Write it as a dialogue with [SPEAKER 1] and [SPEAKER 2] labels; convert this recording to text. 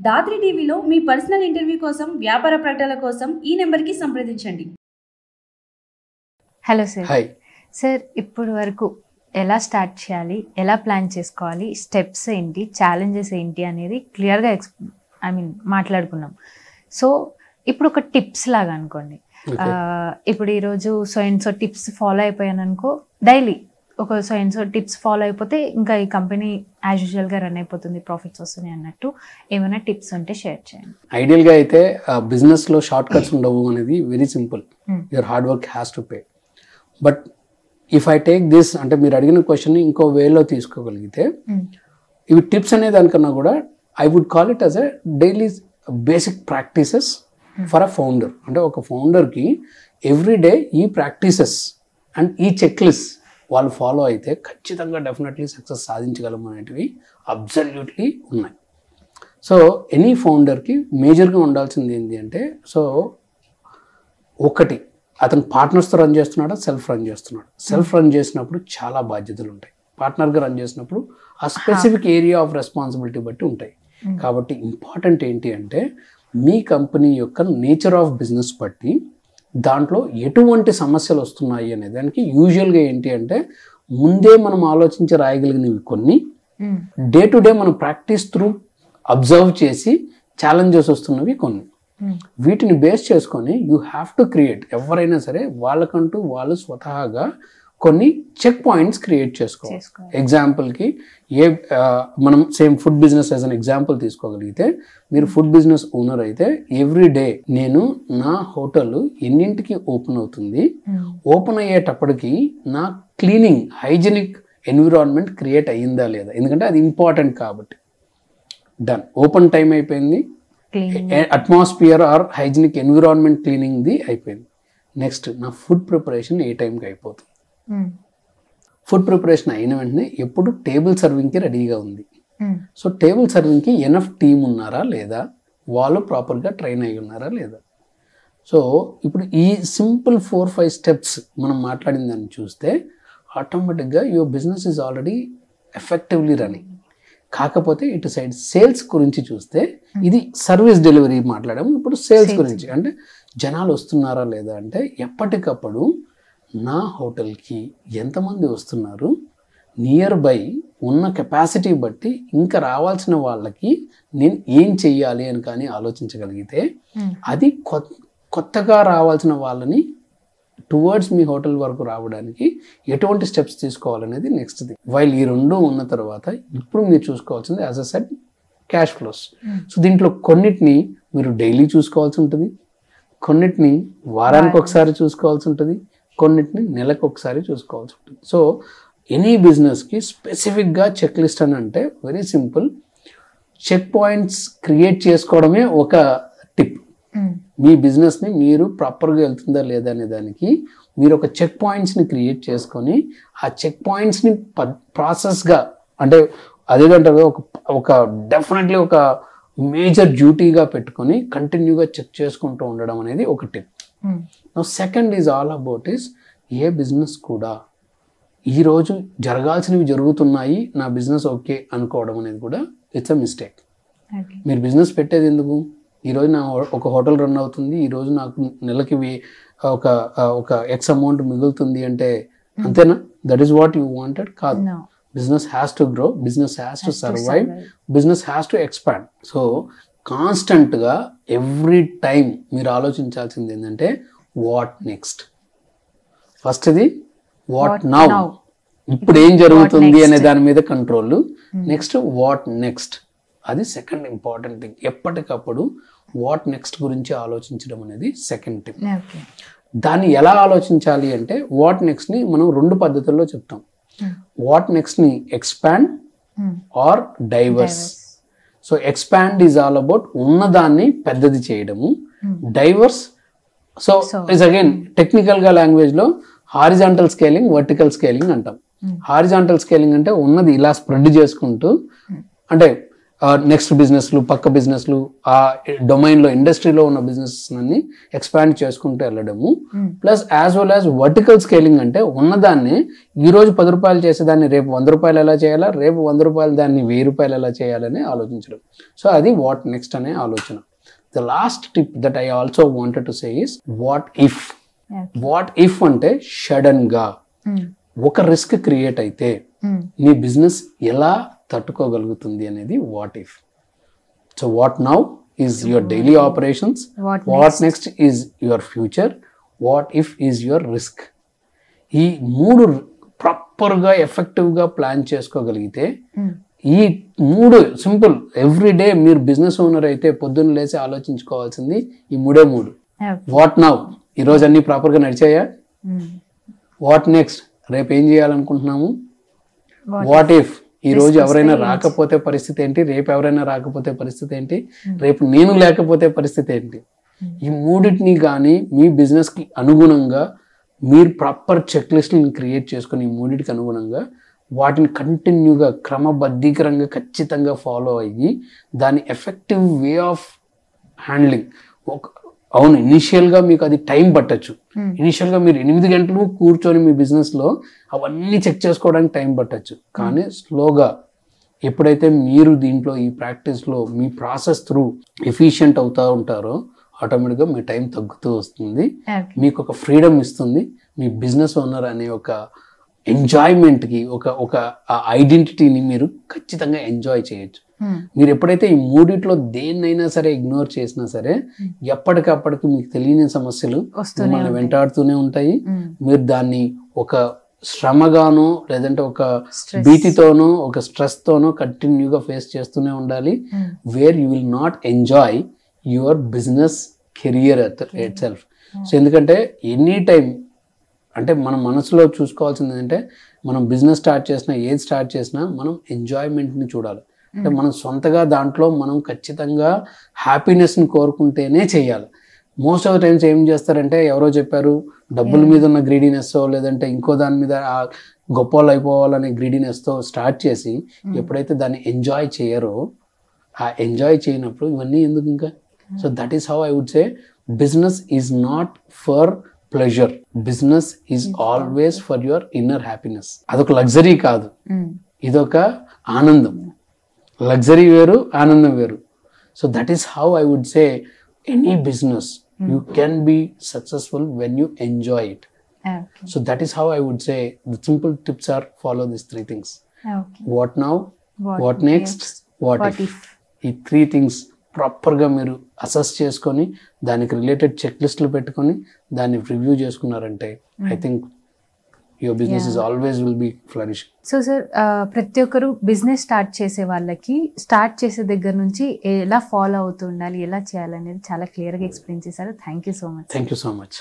[SPEAKER 1] దాత్రి టీవీలో మీ personal interview కోసం, వ్యాపార ప్రకటనల కోసం ఈ నెంబర్కి సంప్రదించండి.
[SPEAKER 2] Hello sir.
[SPEAKER 3] హాయ్
[SPEAKER 2] సార్, ఇప్పుడు వరకు ఎలా స్టార్ట్ చేయాలి, ఎలా ప్లాన్ చేసుకోవాలి, స్టెప్స్ ఏంటి, ఛాలెంజెస్ ఏంటి అనేది క్లియర్గా మాట్లాడుకున్నాం. సో ఇప్పుడు ఒక టిప్స్ లాగా అనుకోండి. ఇప్పుడు ఈరోజు so and so tips follow అయిపోయాను అనుకో, డైలీ ఒక so and so tips follow అయిపోతే ఇంకా ఈ కంపెనీ యాజ్ యూజువల్గా రన్ అయిపోతుంది, ప్రాఫిట్స్ వస్తున్నాయి అన్నట్టు ఏమైనా టిప్స్ ఉంటే షేర్ చేయండి.
[SPEAKER 3] ఐడియల్గా అయితే బిజినెస్లో షార్ట్ కట్స్ ఉండవు అనేది very simple. Your hard work has to pay. But if I take this అంటే మీరు అడిగిన క్వశ్చన్ని ఇంకో వేలో తీసుకోగలిగితే ఇవి టిప్స్ అనే దానికన్నా కూడా I would call it as a daily basic practices for a founder. అంటే ఒక ఫౌండర్కి ఎవ్రీడే ఈ ప్రాక్టీసెస్ అండ్ ఈ చెక్ లిస్ట్ వాళ్ళు ఫాలో అయితే ఖచ్చితంగా డెఫినెట్లీ సక్సెస్ సాధించగలం అనేటివి అబ్సల్యూట్లీ ఉన్నాయి. సో ఎనీ ఫౌండర్కి మేజర్గా ఉండాల్సింది ఏంటి అంటే, సో ఒకటి అతను పార్ట్నర్స్తో రన్ చేస్తున్నాడా, సెల్ఫ్ రన్ చేస్తున్నాడు. సెల్ఫ్ రన్ చేసినప్పుడు చాలా బాధ్యతలు ఉంటాయి. పార్ట్నర్గా రన్ చేసినప్పుడు ఆ స్పెసిఫిక్ ఏరియా ఆఫ్ రెస్పాన్సిబిలిటీ బట్టి ఉంటాయి. కాబట్టి ఇంపార్టెంట్ ఏంటి అంటే మీ కంపెనీ యొక్క నేచర్ ఆఫ్ బిజినెస్ బట్టి దాంట్లో ఎటువంటి సమస్యలు వస్తున్నాయి అనే దానికి యూజువల్గా ఏంటి అంటే ముందే మనం ఆలోచించి రాయగలిగినవి కొన్ని, డే టు డే మనం ప్రాక్టీస్ త్రూ అబ్జర్వ్ చేసి ఛాలెంజెస్ వస్తున్నవి కొన్ని. వీటిని బేస్ చేసుకొని యూ హ్యావ్ టు క్రియేట్, ఎవరైనా సరే వాళ్ళకంటూ వాళ్ళు స్వతహాగా కొన్ని చెక్ పాయింట్స్ క్రియేట్ చేసుకోవాలి. ఎగ్జాంపుల్కి మనం same food business as an example తీసుకోగలిగితే, మీరు ఫుడ్ బిజినెస్ ఓనర్ అయితే ఎవ్రీ డే నేను నా హోటల్ ఎన్నింటికి ఓపెన్ అవుతుంది, ఓపెన్ అయ్యేటప్పటికి నా క్లీనింగ్ హైజీనిక్ ఎన్విరాన్మెంట్ క్రియేట్ అయ్యిందా లేదా, ఎందుకంటే అది ఇంపార్టెంట్ కాబట్టి. డన్, ఓపెన్ టైం అయిపోయింది, అట్మాస్ఫియర్ ఆర్ హైజీనిక్ ఎన్విరాన్మెంట్ క్లీనింగ్ది అయిపోయింది. నెక్స్ట్ నా ఫుడ్ ప్రిపరేషన్ ఏ టైంకి అయిపోతుంది. ఫుడ్ ప్రిపరేషన్ అయిన వెంటనే ఎప్పుడు టేబుల్ సర్వింగ్కి రెడీగా ఉంది. సో టేబుల్ సర్వింగ్కి ఎనఫ్ టీమ్ ఉన్నారా లేదా, వాళ్ళు ప్రాపర్గా ట్రైన్ అయి ఉన్నారా లేదా. సో ఇప్పుడు ఈ సింపుల్ 4-5 స్టెప్స్ మనం మాట్లాడిన దాన్ని చూస్తే ఆటోమేటిక్గా your business is already effectively running. కాకపోతే ఇటు సైడ్ సేల్స్ గురించి చూస్తే, ఇది సర్వీస్ డెలివరీ మాట్లాడాము, ఇప్పుడు సేల్స్ గురించి అంటే జనాలు వస్తున్నారా లేదా అంటే ఎప్పటికప్పుడు నా హోటల్కి ఎంతమంది వస్తున్నారు, నియర్ బై ఉన్న కెపాసిటీ బట్టి ఇంకా రావాల్సిన వాళ్ళకి నేను ఏం చెయ్యాలి అని కానీ ఆలోచించగలిగితే, అది కొత్తగా రావాల్సిన వాళ్ళని టువర్డ్స్ మీ హోటల్ వరకు రావడానికి ఎటువంటి స్టెప్స్ తీసుకోవాలనేది నెక్స్ట్ థింగ్. వైల్ ఈ రెండు ఉన్న తర్వాత ఇప్పుడు మీరు చూసుకోవాల్సింది as a set cash flows. So దీంట్లో కొన్నిటిని మీరు డైలీ చూసుకోవాల్సి ఉంటుంది, కొన్నిటిని వారానికి ఒకసారి చూసుకోవాల్సి ఉంటుంది, కొన్నిటిని నెలకు ఒకసారి చూసుకోవాల్సి ఉంటుంది. సో ఎనీ బిజినెస్కి స్పెసిఫిక్గా చెక్ లిస్ట్ అని అంటే very simple, checkpoints create చేసుకోవడమే ఒక టిప్. మీ బిజినెస్ని మీరు ప్రాపర్గా వెళ్తుందా లేదా అనే దానికి మీరు ఒక చెక్ పాయింట్స్ని క్రియేట్ చేసుకొని ఆ చెక్ పాయింట్స్ని ప్రాసెస్గా అంటే అదేంటే ఒక డెఫినెట్లీ ఒక మేజర్ డ్యూటీగా పెట్టుకొని కంటిన్యూగా చెక్ చేసుకుంటూ ఉండడం అనేది ఒక tip. Second is all about is a business కూడా ఈరోజు జరగాల్సినవి జరుగుతున్నాయి, నా బిజినెస్ ఓకే అనుకోవడం అనేది కూడా ఇట్స్ అ మిస్టేక్. మీరు బిజినెస్ పెట్టేది ఎందుకు, ఈరోజు నా ఒక హోటల్ రన్ అవుతుంది, ఈరోజు నాకు నెలకి ఒక ఎక్స్ అమౌంట్ మిగులుతుంది అంటే అంతేనా, that is what you wanted? కాదు. Business has to grow, business has to survive, business has to expand. So కాన్స్టెంట్గా ఎవ్రీ టైం మీరు ఆలోచించాల్సింది ఏంటంటే వాట్ నెక్స్ట్. ఫస్ట్ ఇది వాట్ నౌ, ఇప్పుడు ఏం జరుగుతుంది అనే దాని మీద కంట్రోల్. నెక్స్ట్ వాట్ నెక్స్ట్, అది సెకండ్ ఇంపార్టెంట్ థింగ్. ఎప్పటికప్పుడు వాట్ నెక్స్ట్ గురించి ఆలోచించడం అనేది సెకండ్ థింగ్. దాన్ని ఎలా ఆలోచించాలి అంటే వాట్ నెక్స్ట్ని మనం 2 పద్ధతుల్లో చెప్తాం. వాట్ నెక్స్ట్ని expand or diverse. So expand is all about ఉన్నదాన్ని పెద్దది చేయడము. డైవర్స్ సో ఇస్ అగైన్ టెక్నికల్గా లాంగ్వేజ్లో హారిజాంటల్ స్కేలింగ్, వర్టికల్ స్కేలింగ్ అంటాం. హారిజాంటల్ స్కేలింగ్ అంటే ఉన్నది ఇలా స్ప్రెడ్ చేసుకుంటూ, అంటే నెక్స్ట్ బిజినెస్లు, పక్క బిజినెస్లు, ఆ డొమైన్లో ఇండస్ట్రీలో ఉన్న బిజినెస్ అన్ని ఎక్స్పాండ్ చేసుకుంటూ వెళ్ళడము. Plus as well as vertical scaling అంటే ఉన్నదాన్ని ఈ రోజు 10 రూపాయలు చేసేదాన్ని రేపు 100 రూపాయలు ఎలా చేయాలా, రేపు 100 రూపాయలు దాన్ని 1000 రూపాయలు ఎలా చేయాలని ఆలోచించడం. సో అది వాట్ నెక్స్ట్ అనే ఆలోచన. The last tip that I also wanted to say is what if. What if అంటే సడన్ గా ఒక రిస్క్ క్రియేట్ అయితే నీ బిజినెస్ ఎలా తట్టుకోగలుగుతుంది అనేది what if. So what now is your daily operations, what next is your future, what if is your risk. ఈ 3 ప్రాపర్గా ఎఫెక్టివ్గా ప్లాన్ చేసుకోగలిగితే, ఈ 3 సింపుల్ ఎవ్రీ డే మీరు బిజినెస్ ఓనర్ అయితే పొద్దున్న లేచి ఆలోచించుకోవాల్సింది ఈ 3. వాట్ నౌ, ఈరోజు అన్ని ప్రాపర్గా నడిచాయా? వాట్ నెక్స్ట్, రేపు ఏం చేయాలనుకుంటున్నాము? వాట్ ఇఫ్, ఈ రోజు ఎవరైనా రాకపోతే పరిస్థితి ఏంటి, రేపు ఎవరైనా రాకపోతే పరిస్థితి ఏంటి, రేపు నేను లేకపోతే పరిస్థితి ఏంటి? ఈ 3 కానీ మీ బిజినెస్ కి అనుగుణంగా మీరు ప్రాపర్ చెక్ లిస్ట్ని క్రియేట్ చేసుకుని ఈ 3కి అనుగుణంగా వాటిని కంటిన్యూగా క్రమబద్ధీకరంగా ఖచ్చితంగా ఫాలో అయ్యి దాని ఎఫెక్టివ్ వే ఆఫ్ హ్యాండ్లింగ్. అవును, ఇనిషియల్గా మీకు అది టైం పట్టచ్చు. ఇనిషియల్గా మీరు 8 గంటలు కూర్చొని మీ బిజినెస్లో అవన్నీ చెక్ చేసుకోవడానికి టైం పట్టచ్చు. కానీ స్లోగా ఎప్పుడైతే మీరు దీంట్లో ఈ ప్రాక్టీస్లో మీ ప్రాసెస్ త్రూ ఎఫిషియెంట్ అవుతూ ఉంటారో ఆటోమేటిక్గా మీ టైం తగ్గుతూ వస్తుంది. మీకు ఒక ఫ్రీడమ్ ఇస్తుంది. మీ బిజినెస్ ఓనర్ అనే ఒక ఎంజాయ్మెంట్కి ఒక ఐడెంటిటీని మీరు ఖచ్చితంగా ఎంజాయ్ చేయొచ్చు. మీరు ఎప్పుడైతే ఈ 3 దేన్నైనా సరే ఇగ్నోర్ చేసినా సరే ఎప్పటికప్పటికి మీకు తెలియని సమస్యలు మిమ్మల్ని వెంటాడుతూనే ఉంటాయి. మీరు దాన్ని ఒక శ్రమగానో లేదంటే ఒక భీతితోనో ఒక స్ట్రెస్ తోనో కంటిన్యూగా ఫేస్ చేస్తూనే ఉండాలి. Where you will not enjoy your business career it self. So ఎందుకంటే ఎనీ టైం అంటే మనం మనసులో చూసుకోవాల్సింది ఏంటంటే మనం బిజినెస్ స్టార్ట్ చేసినా ఏది స్టార్ట్ చేసినా మనం ఎంజాయ్మెంట్ని చూడాలి. అంటే మనం సొంతగా దాంట్లో మనం ఖచ్చితంగా హ్యాపీనెస్ని కోరుకుంటేనే చేయాలి. మోస్ట్ ఆఫ్ ద టైమ్స్ ఏం చేస్తారంటే ఎవరో చెప్పారు డబ్బుల మీద ఉన్న గ్రీడీనెస్తో లేదంటే ఇంకో దాని మీద గొప్ప వాళ్ళు అయిపోవాలనే గ్రీడీనెస్తో స్టార్ట్ చేసి ఎప్పుడైతే దాన్ని ఎంజాయ్ చేయరో ఆ ఎంజాయ్ చేయనప్పుడు ఇవన్నీ ఎందుకు ఇంకా. So that is how I would say business is not for pleasure, business is always for your inner happiness. అదొక లగ్జరీ కాదు, ఇదొక ఆనందం. లగ్జరీ వేరు, ఆనందం వేరు. So that is how I would say any business you can be successful when you enjoy it. So that is how I would say the simple tips are follow this 3 things. What now, what next, what if. ఈ 3 things ప్రాపర్గా మీరు assess చేసుకొని దానికి related check లిస్టులు పెట్టుకొని దాన్ని review చేసుకున్నారంటే I think your business is always will be flourishing.
[SPEAKER 2] So sir, ప్రతి ఒక్కరు బిజినెస్ స్టార్ట్ చేసే వాళ్ళకి స్టార్ట్ చేసే దగ్గర నుంచి ఎలా ఫాలో అవుతూ ఉండాలి, ఎలా చేయాలనేది చాలా క్లియర్గా ఎక్స్ప్లెయిన్ చేశారు. Thank you so much.
[SPEAKER 3] Thank you so much.